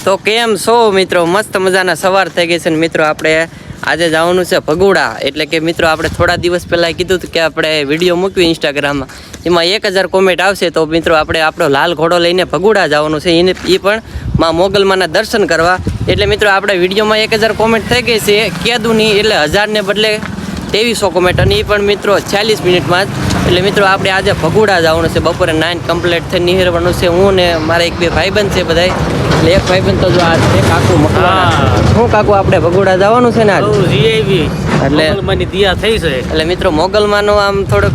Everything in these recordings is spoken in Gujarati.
તો કેમ છો મિત્રો? મસ્ત મજાના સવાર થઈ ગઈ છે ને મિત્રો આપણે આજે જવાનું છે ભગુડા. એટલે કે મિત્રો આપણે થોડા દિવસ પહેલા કીધું હતું કે આપણે વિડીયો મૂક્યું ઇન્સ્ટાગ્રામમાં, એમાં 1000 કોમેન્ટ આવશે તો મિત્રો આપણે આપણો લાલ ઘોડો લઈને ભગુડા જવાનું છે, એ પણ માં મોગલમાના દર્શન કરવા. એટલે મિત્રો આપણે વિડીયોમાં 1000 કોમેન્ટ થઈ ગઈ છે, કીધું નહીં એટલે 1000 ને બદલે 2300 કોમેન્ટ, અને એ પણ મિત્રો 46 મિનિટમાં જ. એટલે મિત્રો આપણે આજે ભગુડા જવાનું છે, બપોરે 9 કમ્પ્લીટ થઈ નીકળવાનું છે. હું ને મારા 1-2 ભાઈબંધ છે બધા, એટલે એક ભાઈબંધ તો જો આ છે કાકુ મકવાણા. હું કાકુ આપણે ભગુડા જવાનું છે ને આજ, એટલે દિયા થઈ છે. એટલે મિત્રો મોગલમાનો આમ થોડોક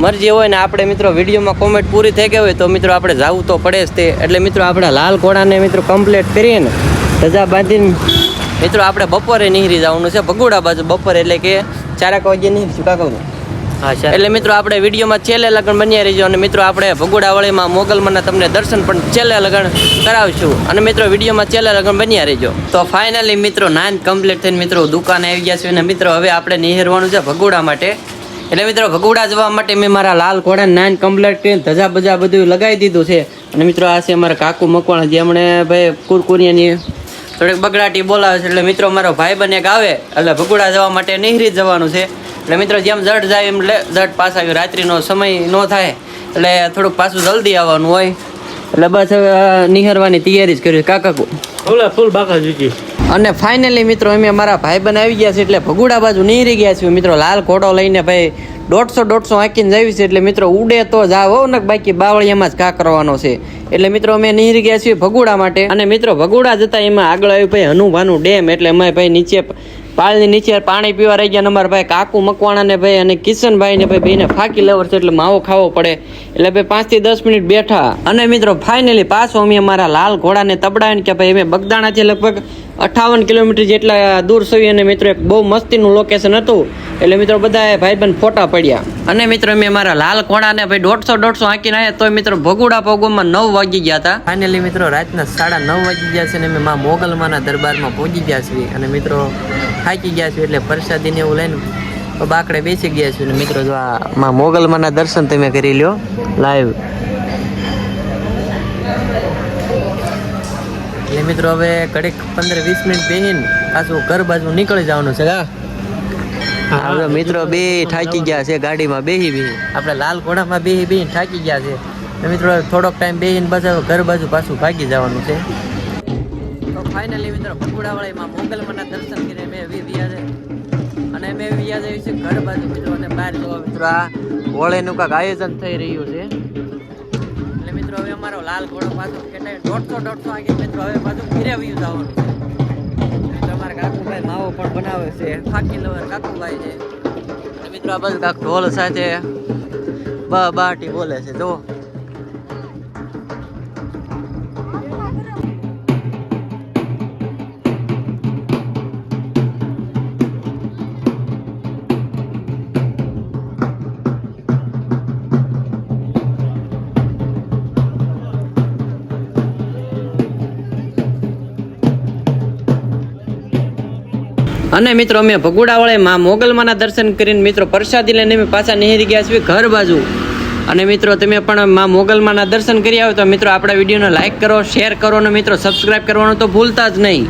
મરજી હોય ને આપણે મિત્રો વિડીયોમાં કોમેન્ટ પૂરી થઈ ગઈ હોય તો મિત્રો આપણે જવું તો પડે જ તે. એટલે મિત્રો આપણે લાલ ઘોડાને મિત્રો કમ્પ્લીટ કરીએ ને ધજા બાંધીને મિત્રો આપણે બપોરે નીકળી જવાનું છે ભગુડા બાજુ. બપોરે એટલે કે 4 વાગે નીકળીશું કાકા. એટલે મિત્રો આપણે વિડીયોમાં છેલ્લે લગન બન્યા રહીજો, અને મિત્રો આપણે ભગુડા વળીમાં મોગલમાના તમને દર્શન પણ છેલ્લે લગન કરાવશું, અને મિત્રો વિડીયોમાં છેલ્લે લગન બન્યા રહીજો. તો ફાઇનલી મિત્રો 9 કમ્પ્લીટ થઈને મિત્રો દુકાને આવી ગયા છે, અને મિત્રો હવે આપણે નિહેરવાનું છે ભગુડા માટે. એટલે મિત્રો ભગુડા જવા માટે મેં મારા લાલ ઘોડા 9 કમ્પ્લીટ કરીને ધજા બજા બધું લગાવી દીધું છે. અને મિત્રો આ છે અમારા કાકુ મકવાણા, જે હમણે ભાઈ કુરકુરિયાની થોડીક બગડાટી બોલાવે છે. એટલે મિત્રો મારો ભાઈ બને એક આવે એટલે ભગુડા જવા માટે નીહરી જવાનું છે. એટલે મિત્રો જેમ જટ જાય એમ જટ પાસ આવ્યું, રાત્રિનો સમય ન થાય એટલે થોડુંક પાછું જલ્દી આવવાનું હોય. એટલે બસ હવે નિહરવાની તૈયારી જ કરી કાકા ફૂલ બાકા જુજી. અને ફાઇનલી મિત્રો અમે અમારા ભાઈબંધ આવી ગયા છે, એટલે ભગુડા બાજુ નીહરી ગયા છીએ મિત્રો. લાલ ઘોડો લઈને ભાઈ 150 આંકીને જાવી છે, એટલે મિત્રો ઉડે તો જાવ ને બાકી બાવળિયામાં જ કા કરવાનો છે. એટલે મિત્રો અમે નીહરી ગયા છીએ ભગુડા માટે. અને મિત્રો ભગુડા જતા એમાં આગળ આવ્યું ભાઈ હનુભાનું ડેમ. એટલે અમે ભાઈ નીચે પાળની નીચે પાણી પીવા રહી ગયા. અમારા ભાઈ કાકુ મકવાણા ને ભાઈ અને કિશનભાઈ ને ભાઈ બેને ફાકી લેવર છે, એટલે માવો ખાવો પડે. એટલે ભાઈ 5 થી 10 મિનિટ બેઠા. અને મિત્રો ફાઇનલી પાછો અમે અમારા લાલ ઘોડાને તબડાવીને કે ભાઈ અમે બગદાણા છે લગભગ 58 કિલોમીટર જેટલા દૂર સવી. અને મિત્રો એક બહુ મસ્તીનું લોકેશન હતું, એટલે મિત્રો બધા ભાઈબંધ ફોટા પડ્યા. અને મિત્રો અમે અમારા લાલ ઘોડાને ભાઈ 150 આંકીને આવ્યા, તો મિત્રો ભગુડા પગોમાં 9 વાગી ગયા હતા. ફાઇનલી મિત્રો રાતના 9:30 વાગી ગયા છે, અને અમે માં મોગલમાના દરબારમાં પહોંચી ગયા છીએ. અને મિત્રો થાકી ગયા છું, એટલે પ્રસાદીને એવું લઈને બાકડે બેસી ગયા છું. ને મિત્રો જો આ માં મોગલમાના દર્શન તમે કરી લ્યો લાઈવ. એટલે મિત્રો હવે ઘડીક 15-20 મિનિટ બેહીને પાછું ઘર બાજુ નીકળી જવાનું છે. હા મિત્રો બે થાકી ગયા છે, ગાડીમાં બેહી આપણે લાલ ઘોડામાં બેહી થાકી ગયા છે. મિત્રો થોડોક ટાઈમ બેહીને બસ ઘર બાજુ પાછું ભાગી જવાનું છે. તો ફાઇનલી મિત્રો ભગુડાવાળીમાં મોગલમાના દર્શન કરીને મેં વ્યા છે, અને મેં વ્યા જઈએ છીએ ઘર બાજુ મિત્રો. અને બહાર જોવા મિત્રો આ હોળીનું કાંઈક આયોજન થઈ રહ્યું છે. એટલે મિત્રો હવે અમારો લાલ ઘોડો પાછો કેટલાય 150 વાગે મિત્રો હવે પાછું ફેરવ્યું જવાનું છે. તમારા કાકુભાઈ માવો પણ બનાવે છે, ફાકી લવર કાકુભાઈ છે. અને મિત્રો આ બધું કાક ઢોલ સાથે બાટી બોલે છે જો. અને મિત્રો અમે ભગુડા વળે માં મોગલમાના દર્શન કરીને મિત્રો પ્રસાદી લઈને અમે પાછા નીકળી ગયા છીએ ઘર બાજુ. અને મિત્રો તમે પણ માં મોગલમાના દર્શન કરી આવો તો મિત્રો આપણા વિડીયોને લાઈક કરો, શેર કરો, અને મિત્રો સબસ્ક્રાઈબ કરવાનું તો ભૂલતા જ નહીં.